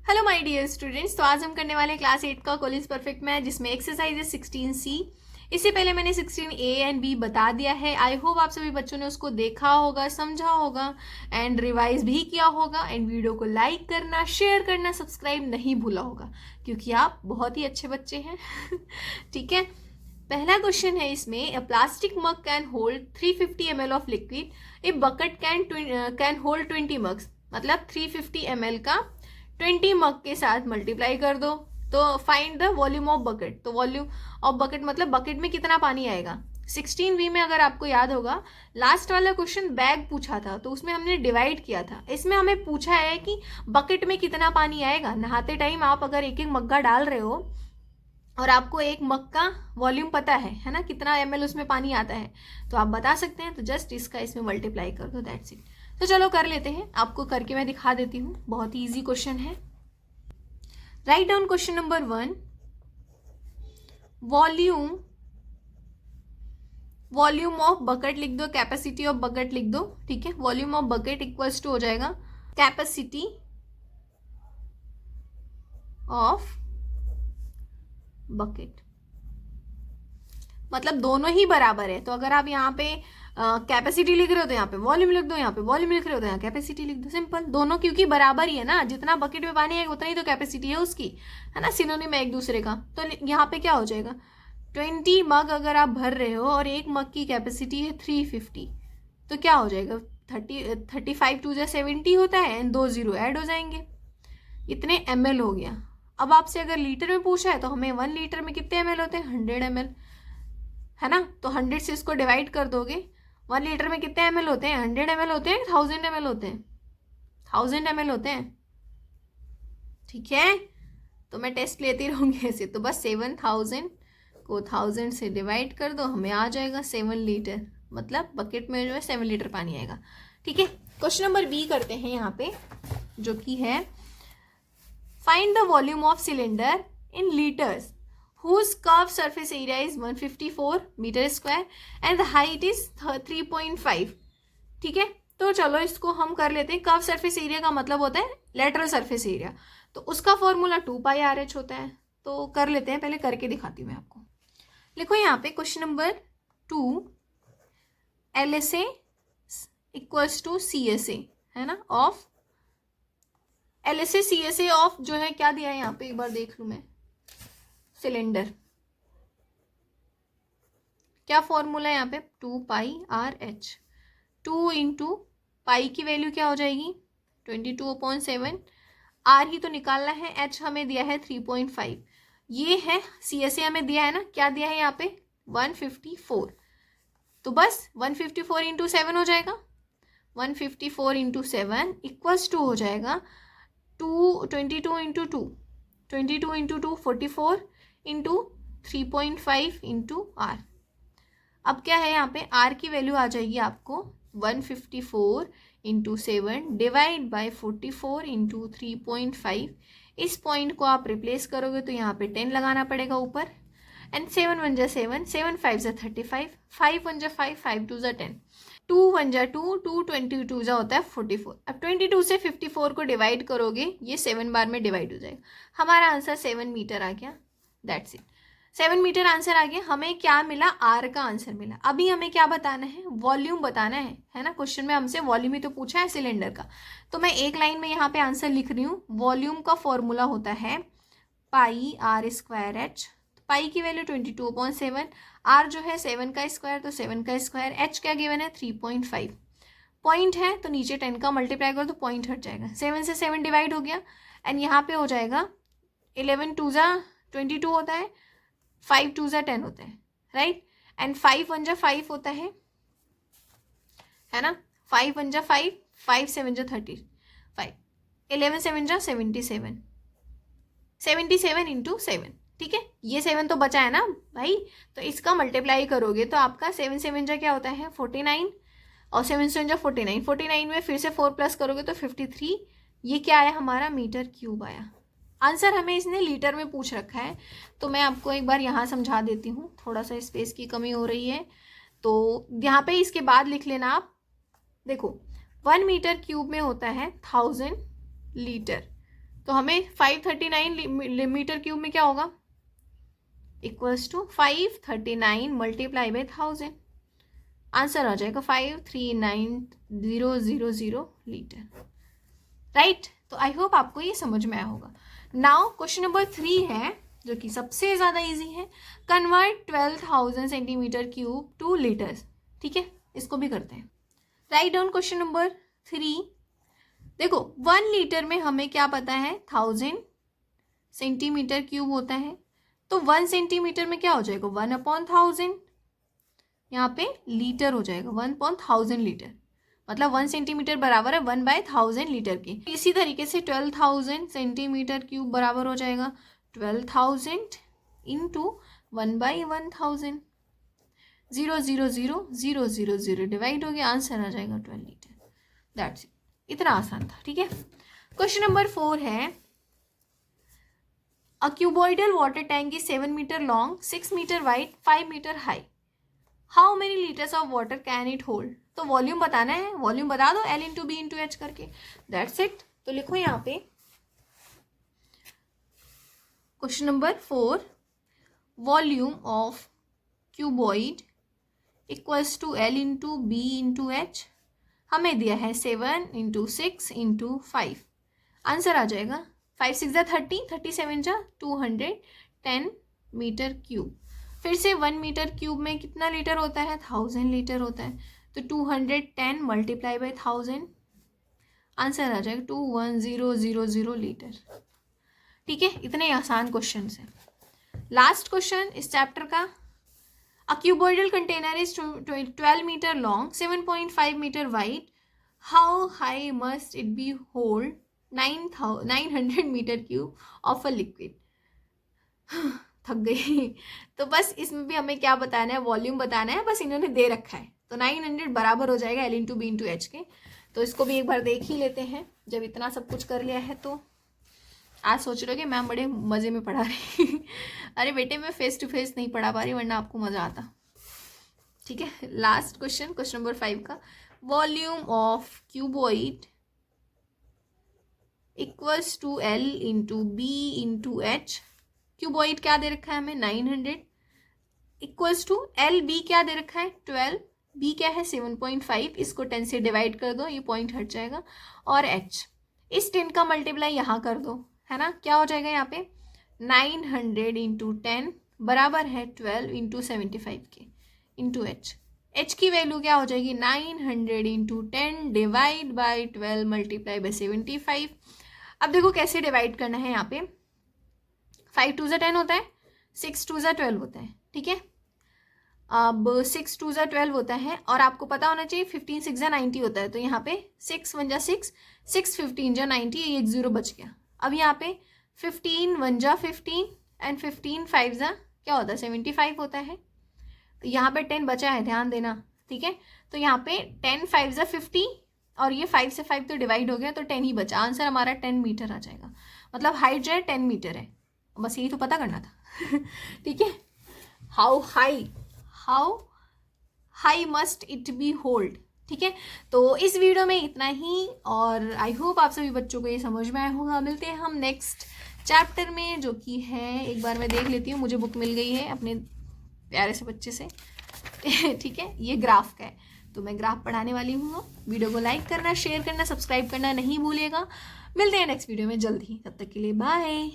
Hello my dear students. तो आज हम करने वाले हैं क्लास 8 का कॉलेज परफेक्ट मैथ, जिसमें एक्सरसाइज है 16C। इससे पहले मैंने 16A एंड B बता दिया है। आई होप आप सभी बच्चों ने उसको देखा होगा, समझा होगा एंड रिवाइज भी किया होगा। एंड वीडियो को लाइक करना, शेयर करना, सब्सक्राइब नहीं भूला होगा, क्योंकि आप बहुत ही अच्छे बच्चे हैं। ठीक है। पहला क्वेश्चन है इसमें, अ plastic mug can hold 350 ml of liquid, a bucket can hold 20 mugs. मतलब 350 ml का 20 मग के साथ मल्टीप्लाई कर दो तो find the volume of bucket. तो वॉल्यूम ऑफ बकेट मतलब बकेट में कितना पानी आएगा। 16B में अगर आपको याद होगा, लास्ट वाला क्वेश्चन बैग पूछा था, तो उसमें हमने डिवाइड किया था। इसमें हमें पूछा है कि बकेट में कितना पानी आएगा। नहाते टाइम आप अगर एक एक मग्गा डाल रहे हो और आपको एक मग का वॉल्यूम पता है ना, कितना ml उसमें पानी आता है, तो आप बता सकते हैं। तो जस्ट इसका इसमें मल्टीप्लाई कर दो, दैट्स इट। तो चलो कर लेते हैं, आपको करके मैं दिखा देती हूँ। बहुत ही ईजी क्वेश्चन है। Write down question number 1। Volume of bucket लिख दो, कैपेसिटी ऑफ बकेट लिख दो। ठीक है। Volume of bucket equals to हो जाएगा कैपेसिटी ऑफ बकेट। मतलब दोनों ही बराबर है। तो अगर आप यहाँ पे कैपेसिटी लिख रहे हो तो यहाँ पे वॉल्यूम लिख दो, यहाँ पे वॉल्यूम लिख रहे हो तो यहाँ कैपेसिटी लिख दो। सिंपल। दोनों क्योंकि बराबर ही है ना, जितना बकेट में पानी है उतना ही तो कैपेसिटी है उसकी, है ना, सिनोनिम है एक दूसरे का। तो यहाँ पे क्या हो जाएगा, 20 मग अगर आप भर रहे हो और एक मग की कैपेसिटी है 350, तो क्या हो जाएगा, 35 टू 70 होता है एंड 2 0 ऐड हो जाएंगे, इतने ml हो गया। अब आपसे अगर लीटर में पूछा है तो हमें 1 लीटर में कितने ml होते हैं, 100 ml, है ना। तो 100 से इसको डिवाइड कर दोगे। 1 लीटर में कितने ml होते हैं, 100 ml होते हैं, 1000 ml होते हैं, 1000 ml होते हैं। ठीक है। तो मैं टेस्ट लेती रहूंगी ऐसे। तो बस 7000 को 1000 से डिवाइड कर दो, हमें आ जाएगा 7 लीटर। मतलब बकेट में जो है 7 लीटर पानी आएगा। ठीक है। क्वेश्चन नंबर B करते हैं यहाँ पे, जो कि है find the volume of cylinder in litres whose curved surface area is 154 meter square and the height is 3.5। ठीक है। तो चलो इसको हम कर लेते हैं। कर्व सरफेस एरिया का मतलब होता है लेटरल सरफेस एरिया, तो उसका फॉर्मूला 2πRH होता है। तो कर लेते हैं, पहले करके दिखाती हूँ मैं आपको। लिखो यहाँ पे question number 2, LSA equals to CSA, है ना, ऑफ LSA CSA ऑफ जो है क्या दिया है यहाँ पे, एक बार देख लूँ मैं। सिलेंडर क्या फॉर्मूला है यहाँ पे, 2πRH। 2 इंटू पाई की वैल्यू क्या हो जाएगी, 22/7। आर ही तो निकालना है, एच हमें दिया है 3.5। ये है CSA हमें दिया है ना, क्या दिया है यहाँ पे 154। तो बस 154 इंटू 7 हो जाएगा। 154 इंटू 7 इक्वल्स टू हो जाएगा 22 into 2, 22 into 2 44 into 3.5 into r. अब क्या है यहाँ पे, आर की वैल्यू आ जाएगी आपको 154 इंटू 7 डिवाइड बाई 44 इंटू 3.5। इस पॉइंट को आप रिप्लेस करोगे तो यहाँ पे 10 लगाना पड़ेगा ऊपर। एंड 7 1 जा 7, 7 5 जा 35, 5 1 जा 5, 5 2 जा 10, 2 1 जा 2, 2 22 जा होता है 44। अब 22 से 54 को डिवाइड करोगे, ये 7 बार में डिवाइड हो जाएगा। हमारा आंसर 7 मीटर आ गया, दैट्स इट। 7 मीटर आंसर आ गया। हमें क्या मिला, आर का आंसर मिला। अभी हमें क्या बताना है, वॉल्यूम बताना है ना। क्वेश्चन में हमसे वॉल्यूम ही तो पूछा है सिलेंडर का। तो मैं एक लाइन में यहाँ पे आंसर लिख रही हूँ। वॉल्यूम का फॉर्मूला होता है πr²h। पाई की वैल्यू 22/7, आर जो है 7 का स्क्वायर, तो 7 का स्क्वायर, एच क्या गिवन है 3.5। पॉइंट है तो नीचे 10 का मल्टीप्लाई करो तो पॉइंट हट जाएगा। 7 से 7 डिवाइड हो गया एंड यहाँ पे हो जाएगा 11 2 जा 22 होता है, 5 2 जा 10 होता है, राइट। एंड 5 1 जा 5 होता है ना। 5 1 जा 5, 5 7 जा 35, 11 7 जा 77, 77 इंटू 7। ठीक है। ये 7 तो बचा है ना भाई, तो इसका मल्टीप्लाई करोगे तो आपका 7 7 जा क्या होता है 49, और 7 7 जा 49, 49 में फिर से 4 प्लस करोगे तो 53। ये क्या आया हमारा, मीटर क्यूब आया। आंसर हमें इसने लीटर में पूछ रखा है, तो मैं आपको एक बार यहाँ समझा देती हूँ। थोड़ा सा स्पेस की कमी हो रही है, तो यहाँ पे इसके बाद लिख लेना आप। देखो 1 मीटर क्यूब में होता है 1000 लीटर, तो हमें 539 मीटर क्यूब में क्या होगा, equals to 539 multiply by 1000, answer आ जाएगा 539000 लीटर, राइट। तो आई होप आपको ये समझ में आया होगा। नाउ क्वेश्चन नंबर 3 है जो कि सबसे ज़्यादा इजी है, convert 12,000 centimetre cube two litres, ठीक है, इसको भी करते हैं। Right down question number 3। देखो 1 लीटर में हमें क्या पता है, 1000 सेंटीमीटर क्यूब होता है, तो 1 सेंटीमीटर में क्या हो जाएगा, 1/1000, यहाँ पे लीटर हो जाएगा 1/1000 लीटर, मतलब 1 सेंटीमीटर बराबर है 1/1000 लीटर की। इसी तरीके से 12,000 सेंटीमीटर क्यूब बराबर हो जाएगा 12,000 इंटू 1/1000, 0 डिवाइड हो गया, आंसर आ जाएगा 12 लीटर। दैट्स इट, इतना आसान था, ठीक है। क्वेश्चन नंबर 4 है, a cuboidal water tank is 7 metre long, 6 metre wide, 5 metre high, how many litres of water can it hold. तो वॉल्यूम बताना है, वॉल्यूम बता दो L into b into h करके, दैट्स इट। तो लिखो यहाँ पे question number 4, volume of cuboid equals to L into b into h, हमें दिया है 7 इंटू 6 इंटू 5, आंसर आ जाएगा 5 6 जा 30, 37 जा 210 मीटर क्यूब। फिर से 1 मीटर क्यूब में कितना लीटर होता है, 1000 लीटर होता है, तो 210 मल्टीप्लाई बाई 1000, आंसर आ जाएगा 21000 लीटर, ठीक है। इतने आसान क्वेश्चन है। लास्ट क्वेश्चन इस चैप्टर का, a cuboidal container is 12 metre long, 7.5 metre wide, how high must it be hold 900 metre cube of a liquid. थक गई। तो बस इसमें भी हमें क्या बताना है, वॉल्यूम बताना है, बस इन्होंने दे रखा है, तो 900 बराबर हो जाएगा L into b into h के। तो इसको भी एक बार देख ही लेते हैं, जब इतना सब कुछ कर लिया है। तो आज सोच रहे हो कि मैम बड़े मज़े में पढ़ा रही अरे बेटे मैं फेस टू फेस नहीं पढ़ा पा रही, वरना आपको मज़ा आता, ठीक है। लास्ट क्वेश्चन, क्वेश्चन नंबर 5 का, volume of cuboid equals to L into b into h, cuboid क्या दे रखा है हमें 900, इक्वल्स टू L, बी क्या दे रखा है 12, बी क्या है 7.5, इसको 10 से डिवाइड कर दो, ये पॉइंट हट जाएगा, और H, इस 10 का मल्टीप्लाई यहाँ कर दो, है ना, क्या हो जाएगा यहाँ पे 900 इंटू 10 बराबर है 12 इंटू 75 के इंटू H की वैल्यू क्या हो जाएगी 900 into 10 divide by 12 multiply by 75। अब देखो कैसे डिवाइड करना है, यहाँ पे 5 2 जा 10 होता है, 6 2 जा 12 होता है, ठीक है। अब 6 2 जा 12 होता है, और आपको पता होना चाहिए 15 6 जा 90 होता है, तो यहाँ पे 6 1 जा 6, 6 15 जा 90, ये एक 0 बच गया। अब यहाँ पे 15 1 जा 15 एंड 15 5 जा क्या होता है 75 होता है, तो यहाँ पे 10 बचा है, ध्यान देना, ठीक है। तो यहाँ पे 10 5 जा 50, और ये 5 से 5 तो डिवाइड हो गया, तो 10 ही बचा, आंसर हमारा 10 मीटर आ जाएगा, मतलब हाइट जो है 10 मीटर है, बस यही तो पता करना था ठीक है। How high must it be hold, ठीक है। तो इस वीडियो में इतना ही, और आई होप आप सभी बच्चों को ये समझ में आया होगा। मिलते हैं हम नेक्स्ट चैप्टर में, जो कि है, एक बार मैं देख लेती हूँ, मुझे बुक मिल गई है अपने प्यारे से बच्चे से ठीक है, ये ग्राफ का है, तो मैं ग्राफ पढ़ाने वाली हूँ। वीडियो को लाइक करना, शेयर करना, सब्सक्राइब करना नहीं भूलिएगा। मिलते हैं नेक्स्ट वीडियो में जल्द ही, तब तक के लिए बाय।